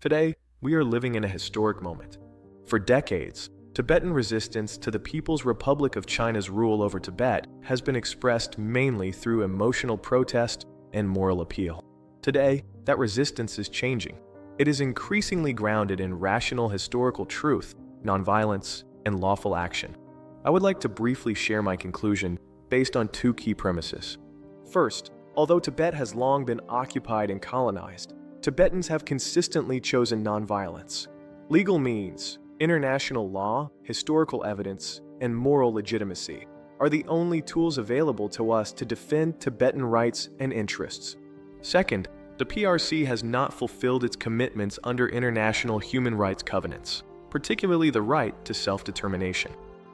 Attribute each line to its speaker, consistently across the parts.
Speaker 1: Today, we are living in a historic moment. For decades, Tibetan resistance to the People's Republic of China's rule over Tibet has been expressed mainly through emotional protest and moral appeal. Today, that resistance is changing. It is increasingly grounded in rational historical truth, nonviolence, and lawful action. I would like to briefly share my conclusion based on two key premises. First, although Tibet has long been occupied and colonized, Tibetans have consistently chosen nonviolence. Legal means, international law, historical evidence, and moral legitimacy are the only tools available to us to defend Tibetan rights and interests. Second, the PRC has not fulfilled its commitments under international human rights covenants, particularly the right to self-determination.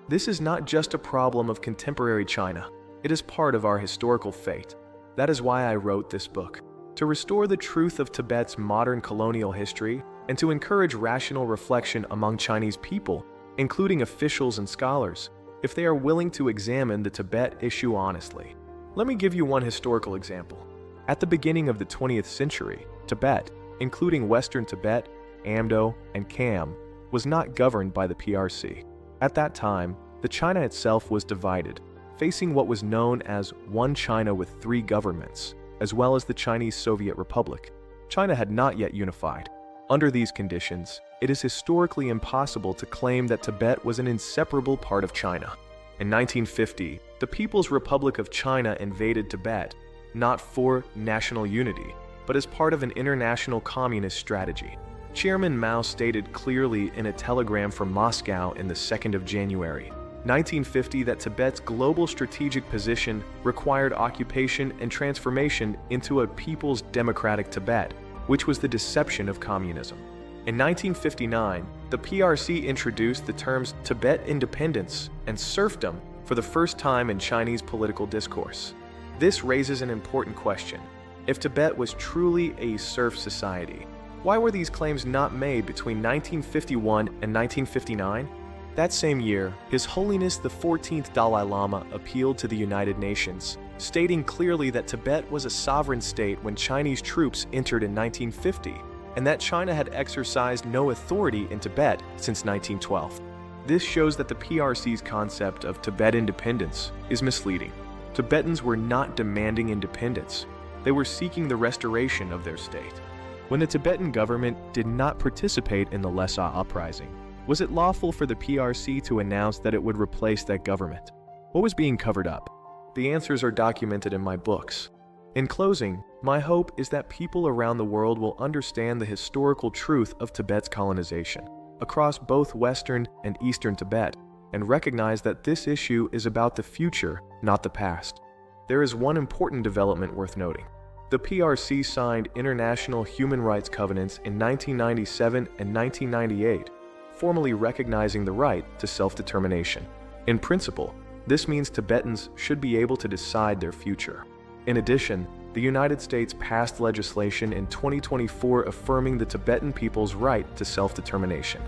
Speaker 1: This is not just a problem of contemporary China, it is part of our historical fate. That is why I wrote this book, to restore the truth of Tibet's modern colonial history and to encourage rational reflection among Chinese people, including officials and scholars, if they are willing to examine the Tibet issue honestly. Let me give you one historical example. At the beginning of the 20th century, Tibet, including Western Tibet, Amdo, and Kham, was not governed by the PRC. At that time, the China itself was divided, facing what was known as one China with three governments, as well as the Chinese Soviet Republic. China had not yet unified. Under these conditions, it is historically impossible to claim that Tibet was an inseparable part of China. In 1950, the People's Republic of China invaded Tibet, not for national unity, but as part of an international communist strategy. Chairman Mao stated clearly in a telegram from Moscow in the 2nd of January, 1950 that Tibet's global strategic position required occupation and transformation into a people's democratic Tibet, which was the deception of communism. In 1959, the PRC introduced the terms Tibet independence and serfdom for the first time in Chinese political discourse. This raises an important question. If Tibet was truly a serf society, why were these claims not made between 1951 and 1959? That same year, His Holiness the 14th Dalai Lama appealed to the United Nations, stating clearly that Tibet was a sovereign state when Chinese troops entered in 1950, and that China had exercised no authority in Tibet since 1912. This shows that the PRC's concept of Tibet independence is misleading. Tibetans were not demanding independence. They were seeking the restoration of their state. When the Tibetan government did not participate in the Lhasa uprising, was it lawful for the PRC to announce that it would replace that government? What was being covered up? The answers are documented in my books. In closing, my hope is that people around the world will understand the historical truth of Tibet's colonization across both Western and Eastern Tibet and recognize that this issue is about the future, not the past. There is one important development worth noting. The PRC signed international human rights covenants in 1997 and 1998, formally recognizing the right to self-determination. In principle, this means Tibetans should be able to decide their future. In addition, the United States passed legislation in 2024 affirming the Tibetan people's right to self-determination.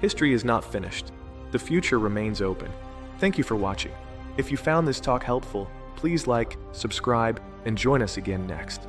Speaker 1: History is not finished. The future remains open. Thank you for watching. If you found this talk helpful, please like, subscribe, and join us again next.